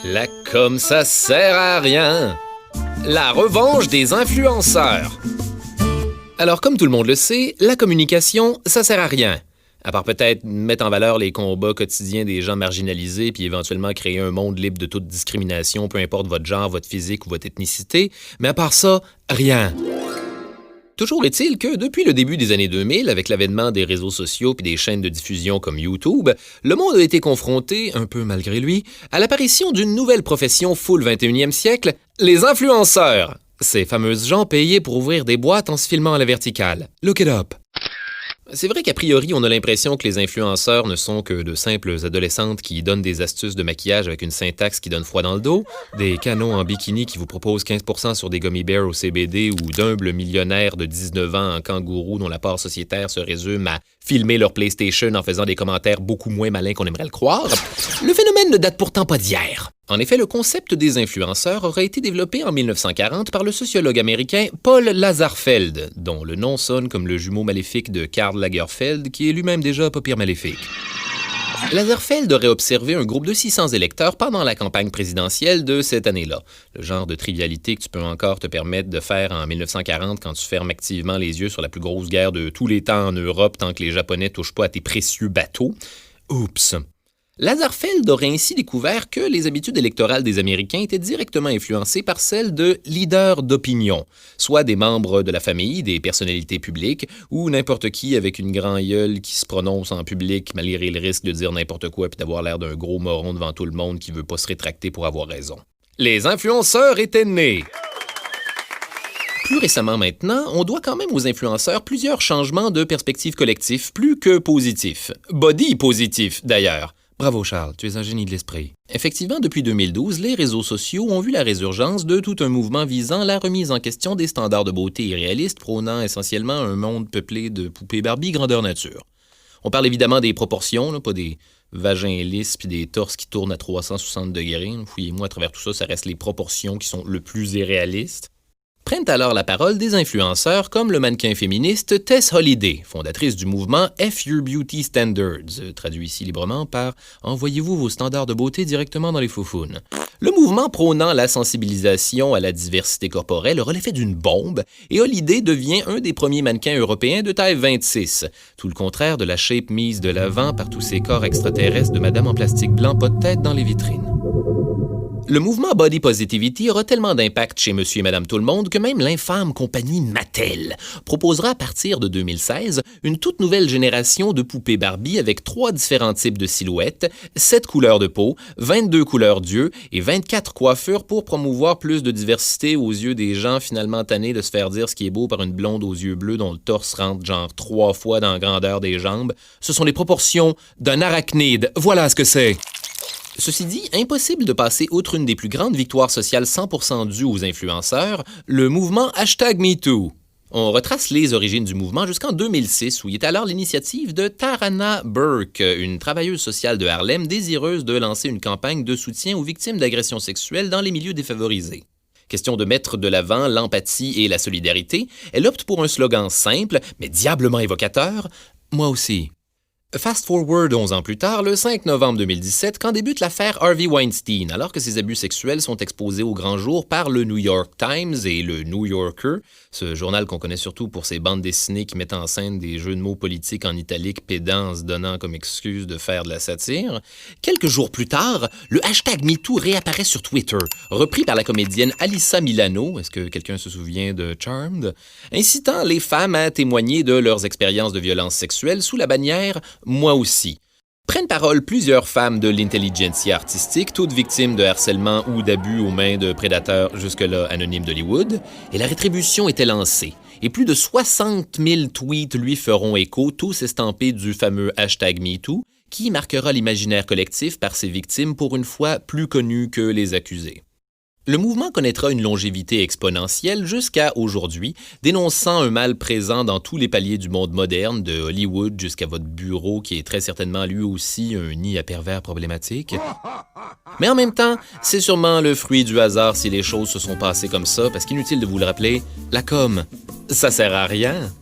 La com, ça sert à rien. La revanche des influenceurs. Alors, comme tout le monde le sait, la communication, ça sert à rien. À part peut-être mettre en valeur les combats quotidiens des gens marginalisés puis éventuellement créer un monde libre de toute discrimination, peu importe votre genre, votre physique ou votre ethnicité. Mais à part ça, rien. Toujours est-il que depuis le début des années 2000, avec l'avènement des réseaux sociaux puis des chaînes de diffusion comme YouTube, le monde a été confronté, un peu malgré lui, à l'apparition d'une nouvelle profession full 21e siècle, les influenceurs. Ces fameuses gens payés pour ouvrir des boîtes en se filmant à la verticale. Look it up. C'est vrai qu'a priori, on a l'impression que les influenceurs ne sont que de simples adolescentes qui donnent des astuces de maquillage avec une syntaxe qui donne froid dans le dos, des canons en bikini qui vous proposent 15% sur des gummy bears au CBD ou d'humbles millionnaires de 19 ans en kangourou dont la part sociétaire se résume à filmer leur PlayStation en faisant des commentaires beaucoup moins malins qu'on aimerait le croire. Le phénomène ne date pourtant pas d'hier. En effet, le concept des influenceurs aurait été développé en 1940 par le sociologue américain Paul Lazarsfeld, dont le nom sonne comme le jumeau maléfique de Karl Lagerfeld, qui est lui-même déjà pas pire maléfique. Lazarsfeld aurait observé un groupe de 600 électeurs pendant la campagne présidentielle de cette année-là. Le genre de trivialité que tu peux encore te permettre de faire en 1940 quand tu fermes activement les yeux sur la plus grosse guerre de tous les temps en Europe tant que les Japonais touchent pas à tes précieux bateaux. Oups! Lazarsfeld aurait ainsi découvert que les habitudes électorales des Américains étaient directement influencées par celles de leaders d'opinion, soit des membres de la famille, des personnalités publiques, ou n'importe qui avec une grand gueule qui se prononce en public malgré le risque de dire n'importe quoi puis d'avoir l'air d'un gros moron devant tout le monde qui veut pas se rétracter pour avoir raison. Les influenceurs étaient nés. Plus récemment maintenant, on doit quand même aux influenceurs plusieurs changements de perspective collective plus que positifs. Body positif, d'ailleurs. Bravo Charles, tu es un génie de l'esprit. Effectivement, depuis 2012, les réseaux sociaux ont vu la résurgence de tout un mouvement visant la remise en question des standards de beauté irréalistes, prônant essentiellement un monde peuplé de poupées Barbie grandeur nature. On parle évidemment des proportions, là, pas des vagins lisses puis des torses qui tournent à 360 degrés. Fouillez-moi à travers tout ça, ça reste les proportions qui sont le plus irréalistes. Prennent alors la parole des influenceurs comme le mannequin féministe Tess Holliday, fondatrice du mouvement F Your Beauty Standards, traduit ici librement par « Envoyez-vous vos standards de beauté directement dans les foufounes ». Le mouvement prônant la sensibilisation à la diversité corporelle aurait l'effet d'une bombe et Holliday devient un des premiers mannequins européens de taille 26, tout le contraire de la shape mise de l'avant par tous ces corps extraterrestres de madame en plastique blanc pas de tête dans les vitrines. Le mouvement Body Positivity aura tellement d'impact chez monsieur et madame tout le monde que même l'infâme compagnie Mattel proposera à partir de 2016 une toute nouvelle génération de poupées Barbie avec 3 différents types de silhouettes, 7 couleurs de peau, 22 couleurs d'yeux et 24 coiffures pour promouvoir plus de diversité aux yeux des gens finalement tannés de se faire dire ce qui est beau par une blonde aux yeux bleus dont le torse rentre genre 3 fois dans la grandeur des jambes. Ce sont les proportions d'un arachnide. Voilà ce que c'est! Ceci dit, impossible de passer outre une des plus grandes victoires sociales 100% dues aux influenceurs, le mouvement #MeToo. On retrace les origines du mouvement jusqu'en 2006, où il est alors l'initiative de Tarana Burke, une travailleuse sociale de Harlem désireuse de lancer une campagne de soutien aux victimes d'agressions sexuelles dans les milieux défavorisés. Question de mettre de l'avant l'empathie et la solidarité, elle opte pour un slogan simple, mais diablement évocateur, « Moi aussi ». Fast forward 11 ans plus tard, le 5 novembre 2017, quand débute l'affaire Harvey Weinstein, alors que ses abus sexuels sont exposés au grand jour par le New York Times et le New Yorker, ce journal qu'on connaît surtout pour ses bandes dessinées qui mettent en scène des jeux de mots politiques en italique pédants en se donnant comme excuse de faire de la satire. Quelques jours plus tard, le #MeToo réapparaît sur Twitter, repris par la comédienne Alyssa Milano, est-ce que quelqu'un se souvient de Charmed, incitant les femmes à témoigner de leurs expériences de violence sexuelle sous la bannière « Moi aussi ». Prennent parole plusieurs femmes de l'intelligentsia artistique, toutes victimes de harcèlement ou d'abus aux mains de prédateurs jusque-là anonymes d'Hollywood, et la rétribution était lancée. Et plus de 60 000 tweets lui feront écho, tous estampés du fameux #MeToo, qui marquera l'imaginaire collectif par ses victimes pour une fois plus connues que les accusés. Le mouvement connaîtra une longévité exponentielle jusqu'à aujourd'hui, dénonçant un mal présent dans tous les paliers du monde moderne, de Hollywood jusqu'à votre bureau qui est très certainement lui aussi un nid à pervers problématique. Mais en même temps, c'est sûrement le fruit du hasard si les choses se sont passées comme ça, parce qu'inutile de vous le rappeler, la com, ça sert à rien.